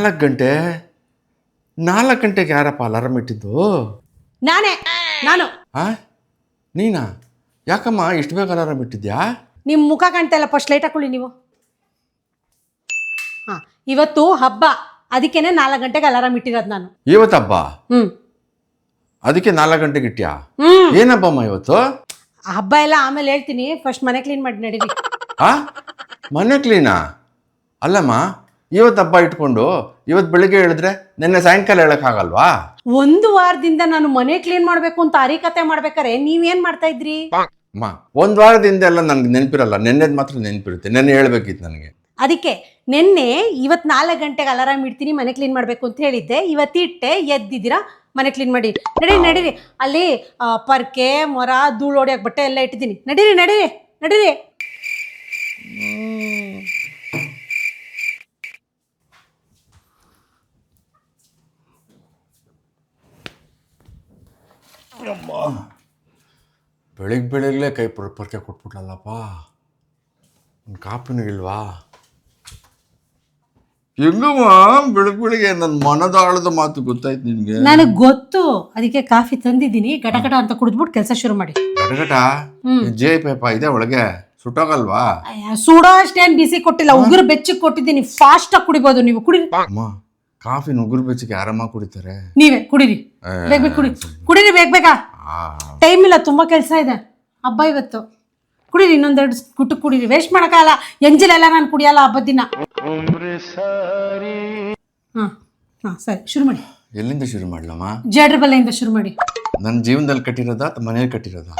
4 ಗಂಟೆ 4 ಗಂಟೆಗೆ ಯಾರಪ್ಪ ಅಲಾರಾಮ್ ಇಟ್ಟಿದ್ದು? ನಾನು ನೀನಾ? ಯಾಕಮ್ಮ ಇಷ್ಟು ಬೇಗ ಅಲಾರಾಮ್ ಇಟ್ಟಿದ್ಯಾ? ನಿಮ್ಮ ಮುಖ ಕಾಣ್ತಾ ಇಲ್ಲ, ಫಸ್ಟ್ ಲೈಟ್ ಹಾಕೊಳ್ಳಿ ನೀವು. ಇವತ್ತು ಹಬ್ಬ, ಅದಕ್ಕೇನೆ 4 ಗಂಟೆಗೆ ಅಲಾರಾಮ್ ಇಟ್ಟಿರೋದು ನಾನು. ಇವತ್ತಬ್ಬ? ಅದಕ್ಕೆ 4 ಗಂಟೆಗೆ ಇಟ್ಟ್ಯಾ? ಏನಬ್ಬಮ್ಮ ಇವತ್ತು? ಹಬ್ಬ ಎಲ್ಲ ಆಮೇಲೆ ಹೇಳ್ತೀನಿ, ಫಸ್ಟ್ ಮನೆ ಕ್ಲೀನ್ ಮಾಡಿ ನಡೀರಿ. ಮನೆ ಕ್ಲೀನಾ? ಅಲ್ಲಮ್ಮ, ಇವತ್ತು ಹಬ್ಬ ಇಟ್ಕೊಂಡು ಇವತ್ತು ಬೆಳಿಗ್ಗೆ ಹೇಳಿದ್ರೆ ನಿನ್ನೆ ಸಾಯಂಕಾಲ ಹೇಳಕ್ಕಾಗಲ್ವಾ? 1 ವಾರದಿಂದ ನಾನು ಮನೆ ಕ್ಲೀನ್ ಮಾಡಬೇಕು ಅಂತ ಅರಿಕತೆ ಮಾಡ್ಬೇಕಾರೆ ನೀವೇನ್ ಮಾಡ್ತಾ ಇದ್ರಿ? ಅಮ್ಮ, 1 ವಾರದಿಂದ ಎಲ್ಲ ನನ್ಗೆ ನೆನಪಿರಲ್ಲ, ನೆನ್ನೆದು ಮಾತ್ರ ನೆನಪಿರುತ್ತೆ. ನೆನ್ನೆ ಹೇಳ್ಬೇಕಿತ್ತು ನನಗೆ. ಅದಕ್ಕೆ ನಿನ್ನೆ ಇವತ್ತು 4 ಗಂಟೆಗೆ ಅಲಾರಾಮ್ ಇಡ್ತೀನಿ ಮನೆ ಕ್ಲೀನ್ ಮಾಡಬೇಕು ಅಂತ ಹೇಳಿದ್ದೆ. ಇವತ್ತಿಟ್ಟೆ, ಎದ್ದಿದ್ದೀರಾ, ಮನೆ ಕ್ಲೀನ್ ಮಾಡಿ. ನಡೀರಿ ಅಲ್ಲಿ ಪರ್ಕೆ ಮೊರ ಧೂಳು ಹೊಡಿಯೋಕೆ ಬಟ್ಟೆ ಎಲ್ಲ ಇಟ್ಟಿದ್ದೀನಿ. ನಡೀರಿ. ಬೆಳಿಗ್ಗೆಲೇ ಕೈ ಪರ್ಕೆ ಕೊಟ್ಬಿಟ್ಲಲ್ಲಪ್ಪ. ಒಂದು ಕಾಪಿನೂ ಇಲ್ವಾ? ಹೆಂಗಮ್ಮ ಬೆಳಿಗ್ಗೆ ನನ್ನ ಮನದಾಳದ ಮಾತು ಗೊತ್ತಾಯ್ತು ನಿನ್ಗೆ? ನನಗೆ ಗೊತ್ತು, ಅದಕ್ಕೆ ಕಾಫಿ ತಂದಿದ್ದೀನಿ. ಗಟಗಟ ಅಂತ ಕುಡಿದ್ಬಿಟ್ಟು ಕೆಲಸ ಶುರು ಮಾಡಿ. ಗಟಗಟ? ಜೇ ಪೈಪ ಇದೆ ಒಳಗೆ, ಸುಟ್ಟೋಗಲ್ವಾ? ಸುಡೋ ಅಷ್ಟೇನು ಬಿಸಿ ಕೊಟ್ಟಿಲ್ಲ, ಉಗುರು ಬೆಚ್ಚಗೆ ಕೊಟ್ಟಿದ್ದೀನಿ. ಫಾಸ್ಟ್ ಆಗಿ ಕುಡಿಬೋದು ನೀವು. ಕುಡಿರಿ ಅಮ್ಮ. ಕಾಫಿ ಉಗುರು ಬೆಚ್ಚಗೆ ಆರಾಮಾಗಿ ಕುಡಿತಾರೆ. ನೀವೇ ಕುಡಿರಿ, ಬೇಗ ಕುಡಿರಿ ಬೇಗ. ಟೈಮ್ ಇಲ್ಲ, ತುಂಬಾ ಕೆಲಸ ಇದೆ. ಹಬ್ಬ ಇವತ್ತು. ಕುಡೀರಿ, ಇನ್ನೊಂದೆರಡು ಗುಟ್ಟು ಕುಡೀರಿ, ವೇಸ್ಟ್ ಮಾಡೋಕ್ಕಾಗಲ್ಲ. ಎಂಜಿಲೆಲ್ಲ ನಾನು ಕುಡಿಯಲ್ಲ ಹಬ್ಬದ ದಿನ. ಸರಿ, ಶುರು ಮಾಡಿ. ಎಲ್ಲಿಂದ ಶುರು ಮಾಡ್ಲಮ್ಮ? ಜೇಡ್ರ ಬಲ್ಲೆಯಿಂದ ಶುರು ಮಾಡಿ. ನನ್ನ ಜೀವನದಲ್ಲಿ ಕಟ್ಟಿರೋದಾ ಅಥವಾ ಮನೇಲಿ ಕಟ್ಟಿರೋದಾ?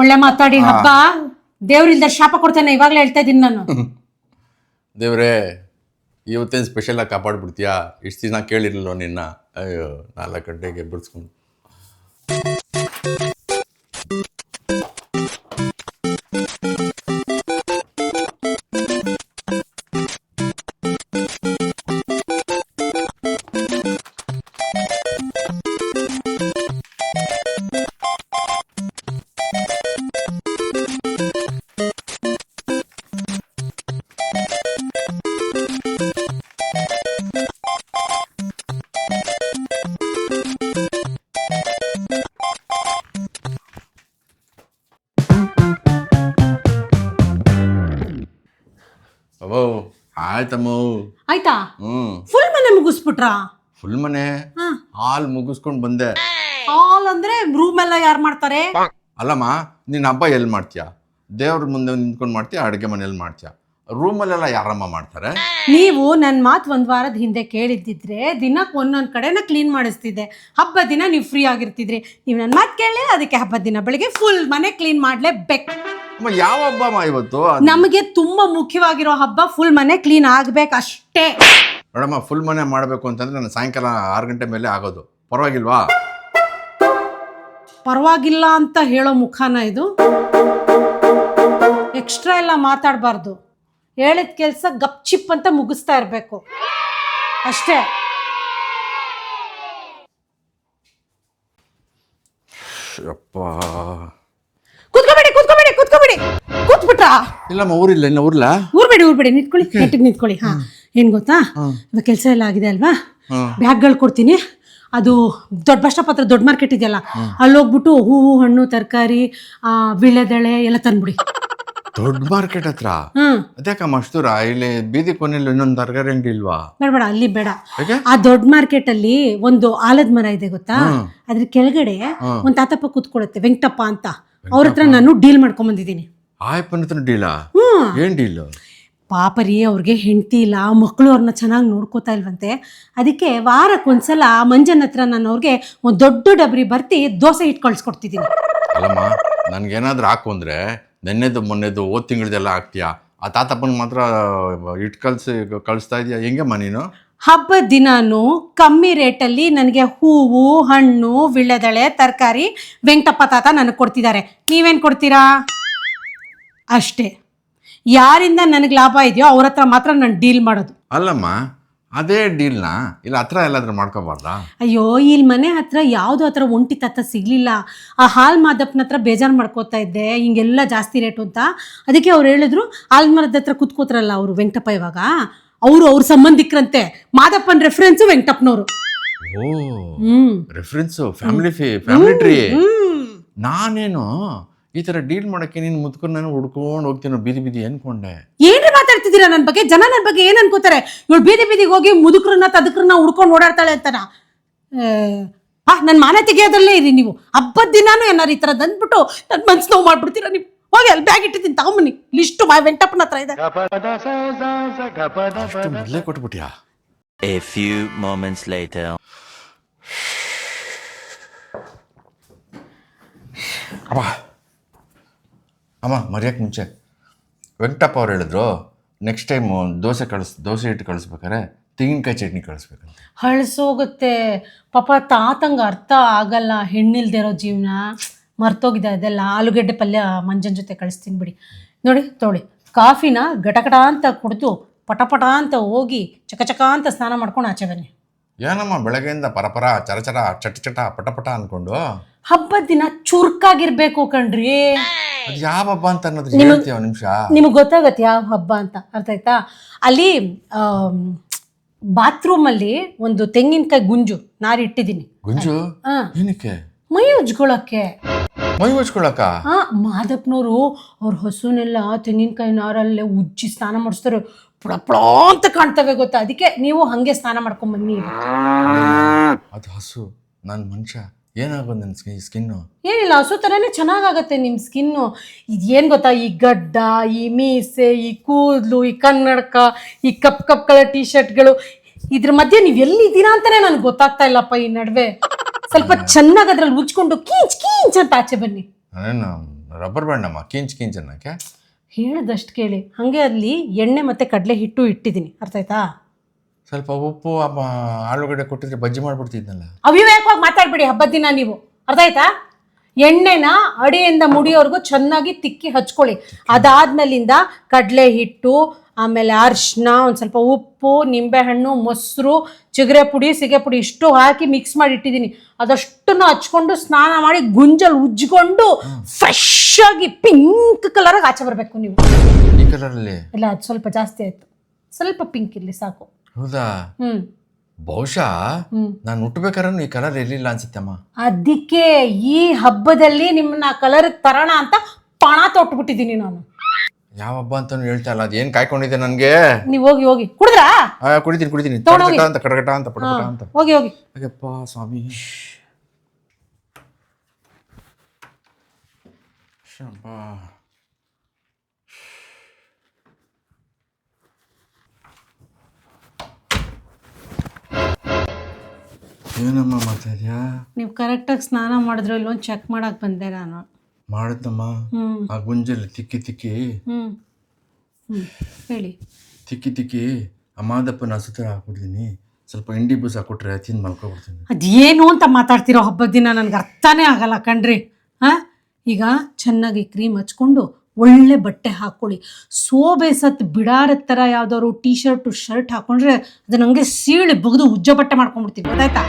ಒಳ್ಳೆ ಮಾತಾಡಿ. ಹಬ್ಬ ದೇವ್ರಿಲ್ದ ಶಾಪ ಕೊಡ್ತೇನೆ, ಇವಾಗಲೇ ಹೇಳ್ತಾ ಇದ್ದೀನಿ ನಾನು. ದೇವ್ರೇ, ಇವತ್ತೇನು ಸ್ಪೆಷಲಾಗಿ ಕಾಪಾಡ್ಬಿಡ್ತೀಯಾ? ಇಷ್ಟು ದಿನ ಕೇಳಿರಲಿಲ್ಲ ನಿನ್ನ. ಅಯ್ಯೋ, 4 ಗಂಟೆಗೆ ಬಿಡಿಸ್ಕೊಂಡು. ಆಯ್ತಮ್ಮ, ಆಯ್ತಾ? ಫುಲ್ ಮನೆ ಮುಗಿಸ್ಬಿಟ್ರಾ? ಫುಲ್ ಮನೆ ಹಾಲ್ ಮುಗಿಸ್ಕೊಂಡು ಬಂದೆ. ಹಾಲ್ ಅಂದ್ರೆ ರೂಮ್ ಎಲ್ಲ ಯಾರು ಮಾಡ್ತಾರೆ? ಅಲ್ಲಮ್ಮ, ನೀನ್ ಹಬ್ಬ ಎಲ್ಲಿ ಮಾಡ್ತೀಯಾ? ದೇವ್ರ ಮುಂದೆ ನಿಂತ್ಕೊಂಡು ಮಾಡ್ತೀಯಾ? ಅಡುಗೆ ಮನೇಲಿ ಮಾಡ್ತೀಯಾ? ರೂಮಲ್ಲೆಲ್ಲ ಯಾರಮ್ಮ ಮಾಡ್ತಾರೆ? ನೀವು ನನ್ನ ಮಾತು 1 ವಾರದ ಹಿಂದೆ ಕೇಳಿದ್ದಿದ್ರೆ ದಿನಕ್ಕೆ ಒಂದೊಂದು ಕಡೆನ ಕ್ಲೀನ್ ಮಾಡಿಸ್ತಿದ್ದೆ. ಹಬ್ಬದ ದಿನ ನೀವು ಫ್ರೀ ಆಗಿರ್ತಿದ್ರಿ. ನೀವು ನನ್ನ ಮಾತು ಕೇಳಿ, ಅದಕ್ಕೆ ಹಬ್ಬದ ದಿನ ಬೆಳಿಗ್ಗೆ ಫುಲ್ ಮನೆ ಕ್ಲೀನ್ ಮಾಡಲೇಬೇಕು. ಯಾವ ಹಬ್ಬ ಇವತ್ತು? ನಮಗೆ ತುಂಬಾ ಮುಖ್ಯವಾಗಿರೋ ಹಬ್ಬ. ಫುಲ್ ಮನೆ ಕ್ಲೀನ್ ಆಗ್ಬೇಕು ಅಷ್ಟೇ. ನೋಡಮ್ಮ, ಫುಲ್ ಮನೆ ಮಾಡಬೇಕು ಅಂತಂದ್ರೆ ನಾನು ಸಾಯಂಕಾಲ 6 ಗಂಟೆ ಮೇಲೆ ಆಗೋದು. ಪರವಾಗಿಲ್ವಾ? ಪರವಾಗಿಲ್ಲ ಅಂತ ಹೇಳೋ ಮುಖಾನ ಇದು? ಎಕ್ಸ್ಟ್ರಾ ಎಲ್ಲ ಮಾತಾಡಬಾರ್ದು. ಹೇಳಿದ ಕೆಲಸ ಗಪ್ ಚಿಪ್ ಅಂತ ಮುಗಿಸ್ತಾ ಇರಬೇಕು ಅಷ್ಟೇ. ಕೂತ್ಕೋಬೇಡಿ. ಕೂತ್ಬಿಟ್ರಾ? ಇಲ್ಲಮ್ಮ, ಊರಿಲ್ಲ. ಇನ್ನು ಊರ್ಬೇಡಿ, ನಿಂತ್ಕೊಳ್ಳಿ. ನೆಟ್ಟಿಗೆ ನಿಂತ್ಕೊಳ್ಳಿ. ಏನ್ ಗೊತ್ತಾ, ಇವಾಗ ಕೆಲಸ ಎಲ್ಲ ಆಗಿದೆ ಅಲ್ವಾ? ಬ್ಯಾಗ್ಗಳು ಕೊಡ್ತೀನಿ. ಅದು ದೊಡ್ಡ ಬಷ್ಟಪತ್ರ, ದೊಡ್ಡ ಮಾರ್ಕೆಟ್ ಇದೆಯಲ್ಲ, ಅಲ್ಲಿ ಹೋಗ್ಬಿಟ್ಟು ಹೂವು, ಹಣ್ಣು, ತರಕಾರಿ, ವೀಳ್ಯದೆಲೆ ಎಲ್ಲ ತಂದ್ಬಿಡಿ. ದೊಡ್ಡ ಮಾರ್ಕೆಟ್ ಹತ್ರ? ಅದ್ಯಾಕಮ್ಮ ಅಷ್ಟು ದೂರ? ಇಲ್ಲಿ ಬೀದಿ ಕೊನೆಯಲ್ಲಿ ಇನ್ನೊಂದು ತರಕಾರಿ ಅಂಗಡಿ ಇಲ್ವಾ? ಬೇಡ, ಅಲ್ಲಿ ಬೇಡ. ಆ ದೊಡ್ಡ ಮಾರ್ಕೆಟ್ ಅಲ್ಲಿ ಒಂದು ಆಲದ ಮರ ಇದೆ ಗೊತ್ತಾ? ಅದ್ರ ಕೆಳಗಡೆ ಒಂದ್ ತಾತಪ್ಪ ಕೂತ್ಕೊಳ್ಳುತ್ತೆ, ವೆಂಕಟಪ್ಪ ಅಂತ. ಅವ್ರ ಹತ್ರ ನಾನು ಡೀಲ್ ಮಾಡ್ಕೊಂಡ್ ಬಂದಿದ್ದೀನಿ. ಆಯ್ಪನ ಹತ್ರ ಡೀಲಾ? ಏನ್ ಡೀಲ್? ಪಾಪರಿ, ಅವ್ರಿಗೆ ಹೆಂಡತಿ ಇಲ್ಲ, ಮಕ್ಕಳು ಅವ್ರನ್ನ ಚೆನ್ನಾಗಿ ನೋಡ್ಕೋತಾ ಇಲ್ವಂತೆ. ಅದಕ್ಕೆ ವಾರಕ್ಕೊಂದ್ಸಲ ಮಂಜನ್ ಹತ್ರ ನಾನು ಅವ್ರಿಗೆ ಒಂದು ದೊಡ್ಡ ಡಬ್ರಿ ಬರ್ತಿ ದೋಸೆ ಇಟ್ಟು ಕಳ್ಸ್ಕೊಡ್ತಿದ್ದೀನಿ. ಅಲ್ಲಮ್ಮ, ನನ್ಗೇನಾದ್ರೂ ಹಾಕು ಅಂದ್ರೆ ನೆನ್ನೆದು ಮೊನ್ನೆದು ಹೋದ್ ತಿಂಗಳದೆಲ್ಲ ಹಾಕ್ತೀಯಾ? ಆ ತಾತಪ್ಪನ ಮಾತ್ರ ಇಟ್ಟು ಕಳಿಸ್ತಾ ಇದೀಯಾ? ಹೆಂಗಮ್ಮ ನೀನು? ಹಬ್ಬದ ದಿನಾನು ಕಮ್ಮಿ ರೇಟಲ್ಲಿ ನನಗೆ ಹೂವು, ಹಣ್ಣು, ವೀಳ್ಯದೆಲೆ, ತರಕಾರಿ ವೆಂಕಟಪ್ಪ ತಾತ ನನಗೆ ಕೊಡ್ತಿದ್ದಾರೆ. ನೀವೇನು ಕೊಡ್ತೀರಾ? ಅಷ್ಟೇ. ಯಾರಿಂದ ನನಗೆ ಲಾಭ ಇದೆಯೋ ಅವ್ರ ಹತ್ರ ಮಾತ್ರ ನಾನು ಡೀಲ್ ಮಾಡೋದು. ಅಲ್ಲಮ್ಮ, ಅದೇ ಡೀಲ್ನ ಇಲ್ಲ ಹತ್ರ ಎಲ್ಲಾದ್ರೂ ಮಾಡ್ಕೋಬಾರ್ದಾ? ಅಯ್ಯೋ, ಇಲ್ಲಿ ಮನೆ ಹತ್ರ ಯಾವುದೋ ಹತ್ರ ಒಂಟಿ ತತ್ತ ಸಿಗಲಿಲ್ಲ. ಆ ಹಾಲ್ ಮಾದಪ್ಪನ ಹತ್ರ ಬೇಜಾರು ಮಾಡ್ಕೋತಾ ಇದ್ದೆ, ಹಿಂಗೆಲ್ಲ ಜಾಸ್ತಿ ರೇಟು ಅಂತ. ಅದಕ್ಕೆ ಅವ್ರು ಹೇಳಿದ್ರು, ಹಾಲ್ ಮರದ ಹತ್ರ ಕೂತ್ಕೋತಾರಲ್ಲ ಅವರು ವೆಂಕಟಪ್ಪ, ಇವಾಗ ಅವ್ರ ಸಂಬಂಧಿಕರಂತೆ. ಮಾದಪ್ಪನ್ ರೆಫರೆನ್ಸು ವೆಂಕಟಪ್ಪನವರು. ಓ ರೆಫರೆನ್ಸು ಫ್ಯಾಮಿಲಿ ಟ್ರೀ. ನಾನೇನು ಈ ತರ ಡೀಲ್ ಮಾಡಕ್ಕೆ ನೀನು ಮುದ್ಕೊಂಡು ನಾನು ಹುಡ್ಕೊಂಡು ಹೋಗ್ತೀನೋ ಬೀದಿ ಅನ್ಕೊಂಡೆ. ಏನ್ರಿ ಮಾತಾಡ್ತಿದ್ದೀರಾ ನನ್ನ ಬಗ್ಗೆ? ಜನ ನನ್ನ ಬಗ್ಗೆ ಏನ್ ಅನ್ಕೋತಾರೆ? ಇವಳು ಬೀದಿಗೆ ಹೋಗಿ ಮುದುಕ್ರನ್ನ ತದಕ್ರನ್ನ ಹುಡ್ಕೊಂಡು ಓಡಾಡ್ತಾಳೆ ಅಂತನ? ನನ್ನ ಮಾನ ತೆಗೆಯೋದ್ರಲ್ಲೇ ಇರಿ ನೀವು. ಹಬ್ಬದ ದಿನಾನು ಏನಾರು ಈ ಥರದ್ದು ಅಂದ್ಬಿಟ್ಟು ನನ್ನ ಮನ್ಸು ನೋವು ಮಾಡ್ಬಿಡ್ತೀರಾ ನೀವು. ಹೋಗಿ ಅಲ್ಲಿ ಬ್ಯಾಗ್ ಇಟ್ಟಿದ್ದೀನಿ, ತಗೊಂಬನ್ನಿ. ಲಿಸ್ಟು ವೆಂಕಟಪ್ಪನ ಹತ್ರ ಇದೆ. ಮೊದಲೇ ಕೊಟ್ಬಿಟ್ಯಾ? A few moments later. ಅಮ್ಮ ಮರ್ಯಾಕೆ ಮುಂಚೆ ವೆಂಕಟಪ್ಪ ಅವ್ರು ಹೇಳಿದ್ರು ನೆಕ್ಸ್ಟ್ ಟೈಮ್ ದೋಸೆ ಹಿಟ್ಟು ಕಳಿಸ್ಬೇಕಾರೆ ತೆಂಗಿನಕಾಯಿ ಚಟ್ನಿ ಕಳಿಸ್ಬೇಕಂತ. ಹಳಸೋಗುತ್ತೆ ಪಾಪ. ತಾತಂಗೆ ಅರ್ಥ ಆಗಲ್ಲ ಹೆಣ್ಣಿಲ್ದೇ ಇರೋ ಜೀವನ. ಮರ್ತೋಗಿದೆ ಅದೆಲ್ಲ. ಆಲೂಗೆಡ್ಡೆ ಪಲ್ಯ ಮಂಜನ್ ಜೊತೆ ಕಳಿಸ್ತೀನಿ ಬಿಡಿ. ನೋಡಿ ತೊಳಿ, ಕಾಫಿನ ಗಟಗಟ ಅಂತ ಕುಡಿದು ಪಟಪಟ ಅಂತ ಹೋಗಿ ಚಕ ಅಂತ ಸ್ನಾನ ಮಾಡ್ಕೊಂಡು ಆಚೆ ಬನ್ನಿ. ಏನಮ್ಮ ಬೆಳಗ್ಗೆಯಿಂದ ಪರಪರ ಚರಚರ ಚಟ ಪಟಪಟ ಅನ್ಕೊಂಡು? ಹಬ್ಬದ ದಿನ ಚುರುಕಾಗಿರ್ಬೇಕು ಕಣ್ರಿ. ಅದು ಯಾವ ಹಬ್ಬ ಅಂತ ಅನ್ನೋದು ಹೇಳ್ತೀಯ ನಿಮಿಷ? ನಿಮಗೆ ಗೊತ್ತಾಗತ್ತೆ ಯಾವ ಹಬ್ಬ ಅಂತ, ಅರ್ಥ ಆಯ್ತಾ? ಅಲ್ಲಿ ಬಾತ್ರೂಮಲ್ಲಿ ಒಂದು ತೆಂಗಿನಕಾಯಿ ಗುಂಜು ನಾರು ಇಟ್ಟಿದ್ದೀನಿ. ಗುಂಜು ಏನಕ್ಕೆ? ಮೈ ಉಜ್ಕೊಳಕ್ಕೆ. ಮೈ ಉಜ್ಕೊಳಕ? ಮಾದಪ್ಪನವರು ಅವ್ರ ಹಸುನೆಲ್ಲ ತೆಂಗಿನಕಾಯಿ ನಾರಲ್ಲೇ ಉಜ್ಜಿ ಸ್ನಾನ ಮಾಡಿಸ್ತಾರೆ. ಪುಳ ಅಂತ ಕಾಣ್ತವೆ ಗೊತ್ತಾ? ಅದಕ್ಕೆ ನೀವು ಹಂಗೆ ಸ್ನಾನ ಮಾಡ್ಕೊಂಡ್ ಬನ್ನಿ. ಅದು ಹಸು, ನಾನು ಮನುಷ್ಯ, ಏನಾಗೋದು ನನ್ನ ಸ್ಕಿನ್ನು? ಏನಿಲ್ಲ, ಹಸು ಥರನೇ ಚೆನ್ನಾಗಾಗತ್ತೆ ನಿಮ್ಮ ಸ್ಕಿನ್ನು. ಇದೇನು ಗೊತ್ತಾ, ಈ ಗಡ್ಡ, ಈ ಮೀಸೆ, ಈ ಕೂದಲು, ಈ ಕನ್ನಡಕ, ಈ ಕಪ್ ಕಲರ್ ಟೀ ಶರ್ಟ್ಗಳು, ಇದ್ರ ಮಧ್ಯೆ ನೀವು ಎಲ್ಲಿದ್ದೀರಾ ಅಂತಾನೆ ನನಗೆ ಗೊತ್ತಾಗ್ತಾ ಇಲ್ಲಪ್ಪ ಈ ನಡುವೆ. ಸ್ವಲ್ಪ ಚೆನ್ನಾಗಿ ಅದ್ರಲ್ಲಿ ಉಜ್ಕೊಂಡು ಕೀಂಚ್ ಅಂತ ಆಚೆ ಬನ್ನಿ. ನಾನೇನು ರಬ್ಬರ್ ಬ್ಯಾಂಡಮ್ಮ ಕೀಂಚ್ ಅನ್ನಕ್ಕೆ? ಹೇಳಿದಷ್ಟು ಕೇಳಿ. ಹಾಗೆ ಅಲ್ಲಿ ಎಣ್ಣೆ ಮತ್ತು ಕಡಲೆ ಹಿಟ್ಟು ಇಟ್ಟಿದ್ದೀನಿ, ಅರ್ಥ ಆಯ್ತಾ? ಸ್ವಲ್ಪ ಉಪ್ಪು ಆಲೂಗಡ್ಡೆ ಕೊಟ್ಟಿದ್ರೆ ಬಜ್ಜಿ ಮಾಡ್ಬಿಡ್ತಿದ್ನಲ್ಲ. ಅವಿವೇಕವಾಗಿ ಮಾತಾಡ್ಬಿಡಿ ಹಬ್ಬದ ದಿನ ನೀವು, ಅರ್ಥ ಆಯ್ತಾ? ಎಣ್ಣೆನ ಅಡಿಯಿಂದ ಮುಡಿಯೋರ್ಗು ಚೆನ್ನಾಗಿ ತಿಕ್ಕಿ ಹಚ್ಕೊಳ್ಳಿ. ಅದಾದ್ಮೇಲಿಂದ ಕಡಲೆ ಹಿಟ್ಟು, ಆಮೇಲೆ ಅರಿಶಿನ, ಒಂದು ಸ್ವಲ್ಪ ಉಪ್ಪು, ನಿಂಬೆಹಣ್ಣು, ಮೊಸರು, ಚಿಗರೆ ಪುಡಿ, ಸಿಗೆ ಪುಡಿ ಇಷ್ಟು ಹಾಕಿ ಮಿಕ್ಸ್ ಮಾಡಿ ಇಟ್ಟಿದ್ದೀನಿ. ಅದಷ್ಟನ್ನು ಹಚ್ಕೊಂಡು ಸ್ನಾನ ಮಾಡಿ ಗುಂಜಲ್ ಉಜ್ಕೊಂಡು ಫ್ರೆಶ್ ಆಗಿ ಪಿಂಕ್ ಕಲರಾಗಿ ಆಚೆ ಬರಬೇಕು ನೀವು. ಈ ಕಲರಲ್ಲಿ ಇಲ್ಲ, ಅದು ಸ್ವಲ್ಪ ಜಾಸ್ತಿ ಆಯ್ತು. ಸ್ವಲ್ಪ ಪಿಂಕ್ ಇರಲಿ ಸಾಕು. ಹೌದಾ? ಬಹುಶಃ ನಾನು ಹುಟ್ಟಬೇಕಾದ್ರೂ ಈ ಕಲರ್ ಇರ್ಲಿಲ್ಲ ಅನ್ಸುತ್ತಮ್ಮ. ಅದಕ್ಕೆ ಈ ಹಬ್ಬದಲ್ಲಿ ನಿಮ್ಮನ್ನ ಕಲರ್ ತರೋಣ ಅಂತ ಪಣ ತೊಟ್ಬಿಟ್ಟಿದ್ದೀನಿ ನಾನು. ಯಾವ ಹಬ್ಬ ಅಂತಾನು ಹೇಳ್ತಾ ಇಲ್ಲ. ಅದೇನ್ ಕಾಯ್ಕೊಂಡಿದೆ ನನ್ಗೆ. ನೀವು ಹೋಗಿ ಕುಡಿದ್ರಾ? ಕುಡಿತೀನಿ ಅಂತ ಕಡಗಟ ಅಂತ ಪಟಪಟ ಅಂತ. ಹೋಗಿ ಅಯ್ಯಪ್ಪ ಸ್ವಾಮಿ. ಏನಮ್ಮ ಮಾತಾಡ್ಯಾ? ನೀವು ಕರೆಕ್ಟಾಗಿ ಸ್ನಾನ ಮಾಡಿದ್ರು ಇಲ್ಲೊಂದು ಚೆಕ್ ಮಾಡಕ್ ಬಂದೆ ನಾನು. ಮಾಡಿದ್ನಮ್ಮ. ಆ ಗುಂಜಲ್ಲಿ ತಿಕ್ಕಿ ಹೇಳಿ. ತಿಕ್ಕಿ ಆ ಮಾದಪ್ಪನ ಹಸುತರ ಹಾಕ್ಬಿಡ್ತೀನಿ. ಸ್ವಲ್ಪ ಇಂಡಿ ಬೂಸ್ ಹಾಕ್ಕೊಟ್ರೆ ತಿಂದು ಮಲ್ಕೊಬಿಡ್ತೀನಿ. ಅದೇನು ಅಂತ ಮಾತಾಡ್ತಿರೋ ಹಬ್ಬದ ದಿನ ನನಗೆ ಅರ್ಥನೇ ಆಗಲ್ಲ ಕಣ್ರಿ. ಈಗ ಚೆನ್ನಾಗಿ ಕ್ರೀಮ್ ಹಚ್ಕೊಂಡು ಒಳ್ಳೆ ಬಟ್ಟೆ ಹಾಕ್ಕೊಳ್ಳಿ. ಸೋಬೆ ಸತ್ ಬಿಡಾರದ ಥರ ಯಾವ್ದಾದ್ರು ಟೀ ಶರ್ಟ್ ಹಾಕೊಂಡ್ರೆ ಅದು ನನಗೆ ಸೀಳಿ ಬಗ್ದು ಉಜ್ಜ ಬಟ್ಟೆ ಮಾಡ್ಕೊಂಡ್ಬಿಡ್ತೀನಿ, ಗೊತ್ತಾಯ್ತಾ?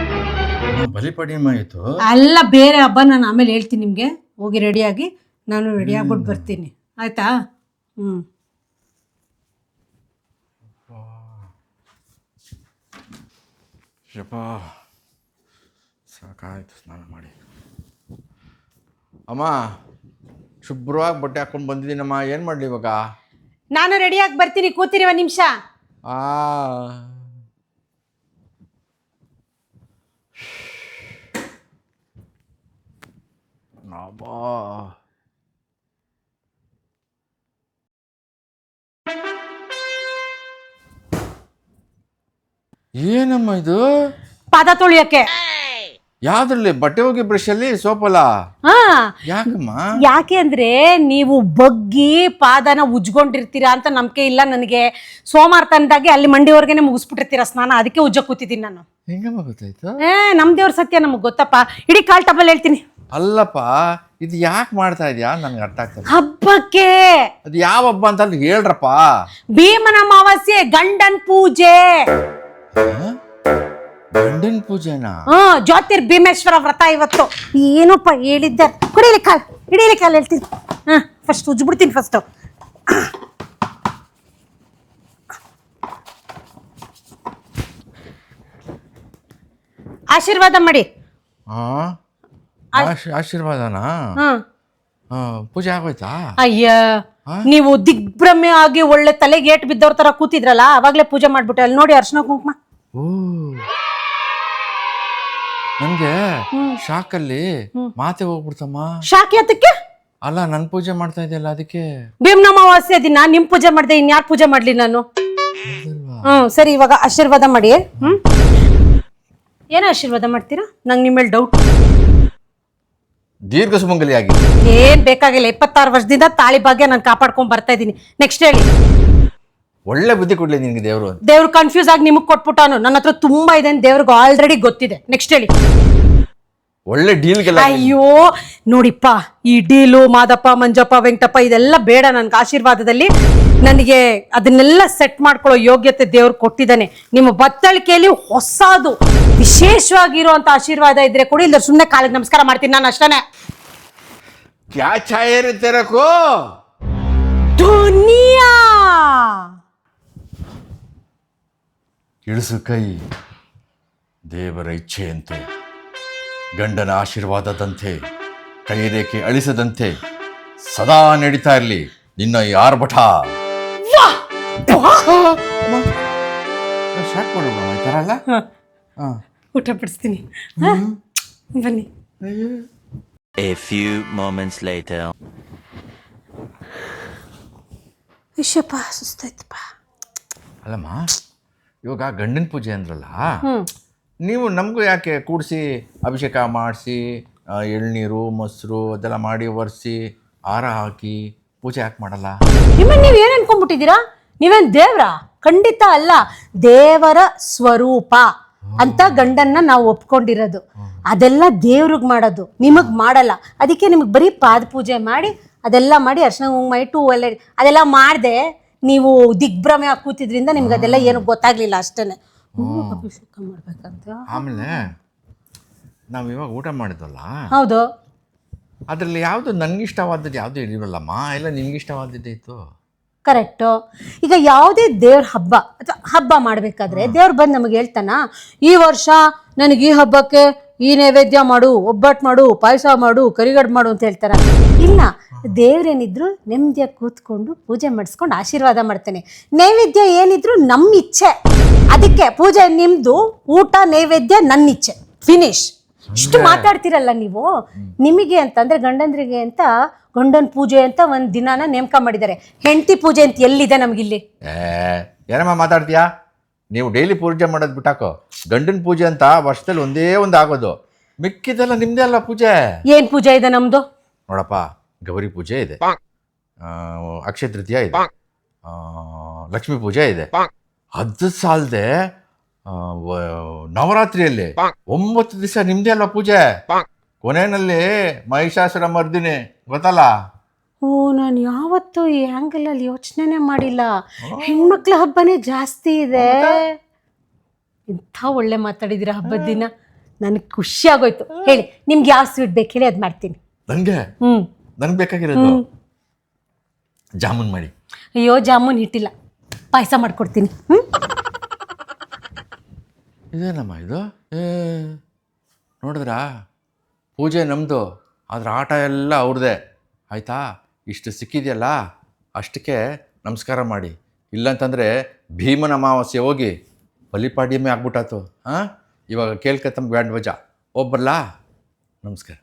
ಬಲಿಪಡಿಯಮ್ಮ ಆಯಿತು. ಅಲ್ಲ, ಬೇರೆ ಹಬ್ಬ ನಾನು ಆಮೇಲೆ ಹೇಳ್ತೀನಿ ನಿಮಗೆ. ಹೋಗಿ ರೆಡಿಯಾಗಿ, ನಾನು ರೆಡಿ ಆಗ್ಬಿಟ್ಟು ಬರ್ತೀನಿ, ಆಯ್ತಾ? ಸಾಕಾಯ್ತು ಸ್ನಾನ ಮಾಡಿ. ಅಮ್ಮ ಶುಭ್ರವಾಗಿ ಬಟ್ಟೆ ಹಾಕೊಂಡು ಬಂದಿದ್ದೀನಮ್ಮ. ಏನು ಮಾಡಲಿ ಇವಾಗ? ನಾನು ರೆಡಿಯಾಗಿ ಬರ್ತೀನಿ, ಕೂತಿರಿ ಒಂದು ನಿಮಿಷ. ಏನಮ್ಮ ಇದು? ಪಾದ ತೊಳಿಯಕ್ಕೆ. ಯಾವ್ದ್ರಲ್ಲಿ? ಬಟ್ಟೆ ಹೋಗಿ ಬ್ರಷ್ ಅಲ್ಲಿ ಸೋಪಲ್ಲ? ಯಾಕಮ್ಮ? ಯಾಕೆ ಅಂದ್ರೆ ನೀವು ಬಗ್ಗಿ ಪಾದನ ಉಜ್ಕೊಂಡಿರ್ತೀರಾ ಅಂತ ನಂಬಿಕೆ ಇಲ್ಲ ನನಗೆ. ಸೋಮವಾರ ತಂದಾಗೆ ಅಲ್ಲಿ ಮಂಡಿವರೆಗೆ ಮುಗಿಸ್ಬಿಟ್ಟಿರ್ತೀರಾ ಸ್ನಾನ, ಅದಕ್ಕೆ ಉಜ್ಜ ಕೂತಿದ್ದೀನಿ ನಾನು. ಹೆಂಗಮ್ಮ ಗೊತ್ತಾಯ್ತು? ನಮ್ ದೇವ್ರ ಸತ್ಯ ನಮಗ್ ಗೊತ್ತಪ್ಪ. ಇಡೀ ಕಾಲ್ ಟಬಲ್ ಹೇಳ್ತೀನಿ. ಅಲ್ಲಪ್ಪ, ಇದು ಯಾಕೆ ಮಾಡ್ತಾ ಇದೆಯಾ ನನ್ಗೆ ಅರ್ಥ ಆಗ್ತದೆ. ಹಬ್ಬಕ್ಕೆ. ಅದು ಯಾವ ಹಬ್ಬ ಅಂತ ಹೇಳ್ರಪ್ಪ. ಭೀಮನ ಅಮಾವಾಸ್ಯೆ, ಗಂಡನ್ ಪೂಜೆ. ಗಂಡನ್ ಪೂಜೆನಾ? ಜ್ಯೋತಿರ್ ಭೀಮೇಶ್ವರ ವ್ರತ ಇವತ್ತು. ಏನಪ್ಪ ಹೇಳಿದ್ದೆ? ಕುಡಿಯಲಿ ಕಾಲ್, ಹಿಡೀಲಿ ಕಾಲ್ ಹೇಳ್ತೀನಿ. ಫಸ್ಟ್ ಉಜ್ಬಿಡ್ತೀನಿ. ಫಸ್ಟ್ ಆಶೀರ್ವಾದ ಮಾಡಿ. ಆಶೀರ್ವಾದನಾ? ಪೂಜೆ ಆಗೋಯ್ತಾ? ಅಯ್ಯ, ನೀವು ದಿಗ್ಭ್ರಮೆ ಆಗಿ ಒಳ್ಳೆ ತಲೆಗೆ ಏಟ್ ಬಿದ್ದವ್ರ ತರ ಕೂತಿದ್ರಲ್ಲ, ಅವಾಗ್ಲೇ ಪೂಜೆ ಮಾಡ್ಬಿಟ್ಟೆ. ಅಲ್ಲಿ ನೋಡಿ ಅರ್ಶನ ಕುಂಕುಮ. ಓ, ನನ್ಗೆ ಶಾಕಲ್ಲಿ ಮಾತೆ ಹೋಗ್ಬಿಡ್ತಮ್ಮ. ಶಾಕ್ ಯಾತಕ್ಕೆ? ಅಲ್ಲ, ನನ್ ಪೂಜೆ ಮಾಡ್ತಾ ಇದೆಯಲ್ಲ ಅದಕ್ಕೆ. ಭೀಮ್ನ ಅಮಾವಾಸ್ಯೆ ದಿನ ನಿಮ್ ಪೂಜೆ ಮಾಡ್ದೆ, ಇನ್ಯಾರು ಪೂಜೆ ಮಾಡ್ಲಿ ನಾನು? ಸರಿ, ಇವಾಗ ಆಶೀರ್ವಾದ ಮಾಡಿ. ಏನೋ ಆಶೀರ್ವಾದ ಮಾಡ್ತೀರಾ? ನಂಗೆ ನಿಮ್ಮ ಮೇಲೆ ಡೌಟ್. ದೀರ್ಘ ಸುಮಂಗಲಿಯಾಗಿ. ಏನ್ ಬೇಕಾಗಿಲ್ಲ, 26 ವರ್ಷದಿಂದ ತಾಳಿ ಭಾಗ್ಯ ನಾನು ಕಾಪಾಡ್ಕೊಂಡ್ ಬರ್ತಾ ಇದ್ದೀನಿ. ನೆಕ್ಸ್ಟ್ ಹೇಳಿ. ಒಳ್ಳೆ ಬುದ್ಧಿ ಕೊಡ್ಲಿ ನಿನ್ಗೆ ದೇವ್ರು. ದೇವ್ರು ಕನ್ಫ್ಯೂಸ್ ಆಗಿ ನಿಮಗ್ ಕೊಟ್ಬಿಟ್ಟಾನು. ನನ್ನ ಹತ್ರ ತುಂಬಾ ಇದೆ, ದೇವ್ರಿಗೆ ಆಲ್ರೆಡಿ ಗೊತ್ತಿದೆ. ನೆಕ್ಸ್ಟ್ ಹೇಳಿ. ಒಳ್ಳೆ ಡೀಲ್ಗೆಲ್ಲ. ಅಯ್ಯೋ ನೋಡಿಪ್ಪ, ಈ ಡೀಲು ಮಾದಪ್ಪ ಮಂಜಪ್ಪ ವೆಂಕಟಪ್ಪ ಇದೆಲ್ಲ ಬೇಡ. ನನ್ಗೆ ಆಶೀರ್ವಾದದಲ್ಲಿ ನನಗೆ ಅದನ್ನೆಲ್ಲ ಸೆಟ್ ಮಾಡ್ಕೊಳ್ಳೋ ಯೋಗ್ಯತೆ ದೇವ್ರು ಕೊಟ್ಟಿದ್ದಾನೆ. ನಿಮ್ಮ ಬತ್ತಳಿಕೆಯಲ್ಲಿ ಹೊಸದು ವಿಶೇಷವಾಗಿರುವಂತ ಆಶೀರ್ವಾದ ಇದ್ರೆ ಕೊಡಿ, ಇಲ್ಲ ಸುಮ್ಮನೆ ಕಾಲಿಗೆ ನಮಸ್ಕಾರ ಮಾಡ್ತೀನಿ ನಾನು ಅಷ್ಟೇ. ಕ್ಯಾ ಚಾಯೆ ತೆರಕೋ ದುನಿಯಾ. ಇಳಿಸು ಕೈ, ದೇವರ ಇಚ್ಛೆಯಂತೆ, ಗಂಡನ ಆಶೀರ್ವಾದದಂತೆ, ಕೈ ರೇಖೆ ಅಳಿಸದಂತೆ ಸದಾ ನಡೀತಾ ಇರಲಿ ನಿನ್ನ ಈ ಆರ್ಭಟ. ಶಾಕ್ ಮಾಡೋಣ ಈ ಥರ ಅಲ್ಲ. ಊಟ ಪಡಿಸ್ತೀನಿ, ಬನ್ನಿ. A few moments later. ವಿಷಯಪ್ಪ, ಸುಸ್ತಾಯ್ತಪ್ಪ. ಅಲ್ಲಮ್ಮ, ಇವಾಗ ಗಂಡನ ಪೂಜೆ ಅಂದ್ರಲ್ಲ, ನೀವು ನಮಗೂ ಯಾಕೆ ಕೂಡಿಸಿ ಅಭಿಷೇಕ ಮಾಡಿಸಿ ಎಳ್ನೀರು ಮೊಸರು ಅದೆಲ್ಲ ಮಾಡಿ ಒರೆಸಿ ಹಾರ ಹಾಕಿ ಪೂಜೆ ಯಾಕೆ ಮಾಡಲ್ಲ? ನಿಮ್ಮನ್ನು ನೀವು ಏನು ಅನ್ಕೊಂಡ್ಬಿಟ್ಟಿದ್ದೀರಾ? ನೀವೇನು ದೇವ್ರ? ಖಂಡಿತ ಅಲ್ಲ. ದೇವರ ಸ್ವರೂಪ ಅಂತ ಗಂಡನ್ನ ನಾವು ಒಪ್ಕೊಂಡಿರೋದು. ಅದೆಲ್ಲ ದೇವ್ರಿಗೆ ಮಾಡೋದು, ನಿಮಗೆ ಮಾಡಲ್ಲ. ಅದಕ್ಕೆ ನಿಮಗೆ ಬರೀ ಪಾದ ಪೂಜೆ ಮಾಡಿ ಅದೆಲ್ಲ ಮಾಡಿ ಅರ್ಶನ ಕುಂಕುಮ ಇಟ್ಟು ಎಲ್ಲ ಅದೆಲ್ಲ ಮಾಡಿದೆ. ನೀವು ದಿಗ್ಭ್ರಮೆ ಆಗಿ ಕೂತಿದ್ರಿಂದ ನಿಮ್ಗೆ ಅದೆಲ್ಲ ಏನು ಗೊತ್ತಾಗ್ಲಿಲ್ಲ ಅಷ್ಟೇ. ಅಭಿಷೇಕ ಮಾಡ್ಬೇಕಂತ. ಆಮೇಲೆ ನಾವು ಇವಾಗ ಊಟ ಮಾಡಿದ್ವಲ್ಲ, ಹೌದು, ಅದರಲ್ಲಿ ಯಾವುದು ನನಗಿಷ್ಟವಾದದ್ದು ಯಾವುದು ಇರಲಿಲ್ಲಮ್ಮ, ಎಲ್ಲ ನಿನಗಿಷ್ಟವಾದದ್ದೇ ಇತ್ತು. ಕರೆಕ್ಟು. ಈಗ ಯಾವುದೇ ದೇವ್ರ ಹಬ್ಬ ಅಥವಾ ಹಬ್ಬ ಮಾಡಬೇಕಾದ್ರೆ ದೇವ್ರು ಬಂದು ನಮಗೆ ಹೇಳ್ತಾನ, ಈ ವರ್ಷ ನನಗೆ ಈ ಹಬ್ಬಕ್ಕೆ ಈ ನೈವೇದ್ಯ ಮಾಡು, ಒಬ್ಬಟ್ಟು ಮಾಡು, ಪಾಯಸ ಮಾಡು, ಕರಿಗಡ್ ಮಾಡು ಅಂತ ಹೇಳ್ತಾರ? ಇಲ್ಲ, ದೇವ್ರೇನಿದ್ರು ನೆಮ್ಮದಿಯಾಗಿ ಕೂತ್ಕೊಂಡು ಪೂಜೆ ಮಾಡಿಸ್ಕೊಂಡು ಆಶೀರ್ವಾದ ಮಾಡ್ತಾನೆ. ನೈವೇದ್ಯ ಏನಿದ್ರು ನಮ್ಮ ಇಚ್ಛೆ. ಅದಕ್ಕೆ ಪೂಜೆ ನಿಮ್ದು, ಊಟ ನೈವೇದ್ಯ ನನ್ನ ಇಚ್ಛೆ, ಫಿನಿಶ್. ಇಷ್ಟು ಮಾತಾಡ್ತಿರಲ್ಲ ನೀವು. ನಿಮಗೆ ಅಂತಂದ್ರೆ ಗಂಡಂದ್ರಿಗೆ ಅಂತ ಗಂಡನ ಪೂಜೆ ಅಂತ ಒಂದು ದಿನಾನ ನೇಮಕ ಮಾಡಿದ್ದಾರೆ. ಹೆಂಡತಿ ಪೂಜೆ ಅಂತ ಎಲ್ಲಿದೆ ನಮಗಿಲ್ಲಿ? ಏನಮ್ಮ ಮಾತಾಡ್ತೀಯಾ? ನೀವು ಡೈಲಿ ಪೂಜೆ ಮಾಡೋದು ಬಿಟ್ಟಾಕೋ. ಗಂಡನ ಪೂಜೆ ಅಂತ ವರ್ಷದಲ್ಲಿ ಒಂದೇ ಒಂದು ಆಗೋದು, ಮಿಕ್ಕಿದೆಲ್ಲ ನಿಮ್ದೇ ಅಲ್ಲ ಪೂಜೆ. ಏನ್ ಪೂಜೆ ಇದೆ ನಮ್ದು? ನೋಡಪ್ಪ, ಗೌರಿ ಪೂಜೆ ಇದೆ, ಅಕ್ಷಯ ತೃತೀಯ ಇದೆ, ಲಕ್ಷ್ಮೀ ಪೂಜೆ ಇದೆ. ಅದು ಸಾಲದೆ ನವರಾತ್ರಿಯಲ್ಲಿ 9 ದಿವಸ ನಿಮ್ದೇ ಅಲ್ವಾ ಪೂಜೆ. ಕೊನೆಯಲ್ಲಿ ಮಹಿಷಾಸುರ ಮರ್ದಿನಿ ಗೊತ್ತಲ್ಲ? ಓ, ನಾನು ಯಾವತ್ತೂ ಈ ಆಂಗಲ್ ಅಲ್ಲಿ ಯೋಚನೆ ಮಾಡಿಲ್ಲ. ಹೆಣ್ಮಕ್ಳ ಹಬ್ಬನೇ ಜಾಸ್ತಿ ಇದೆ. ಇಂಥ ಒಳ್ಳೆ ಮಾತಾಡಿದಿರ ಹಬ್ಬದ ದಿನ, ನನಗೆ ಖುಷಿ ಆಗೋಯ್ತು. ಹೇಳಿ, ನಿಮ್ಗೆ ಯಾವ ಸ್ವೀಟ್ ಬೇಕು ಹೇಳಿ, ಅದು ಮಾಡ್ತೀನಿ. ನನ್ಗೆ ಬೇಕಾಗಿರೋದು ಜಾಮೂನ್ ಮಾಡಿ. ಅಯ್ಯೋ, ಜಾಮೂನ್ ಹಿಟ್ಟಿಲ್ಲ, ಪಾಯಸ ಮಾಡ್ಕೊಡ್ತೀನಿ. ಇದೇನಮ್ಮ ಇದು? ನೋಡಿದ್ರಾ, ಪೂಜೆ ನಮ್ಮದು, ಆದ್ರೆ ಆಟ ಎಲ್ಲ ಅವ್ರದ್ದೇ. ಆಯಿತಾ? ಇಷ್ಟು ಸಿಕ್ಕಿದೆಯಲ್ಲ, ಅಷ್ಟಕ್ಕೆ ನಮಸ್ಕಾರ ಮಾಡಿ. ಇಲ್ಲಂತಂದರೆ ಭೀಮನ ಅಮಾವಾಸ್ಯೆ ಹೋಗಿ ಬಲಿಪಾಡ್ಯಮೇ ಆಗ್ಬಿಟ್ಟಾತು. ಇವಾಗ ಕೇಳ್ಕತ್ತಂಬ ಬ್ಯಾಂಡ್ ಬಜಾ ಒಬ್ಬರಲ್ಲ. ನಮಸ್ಕಾರ.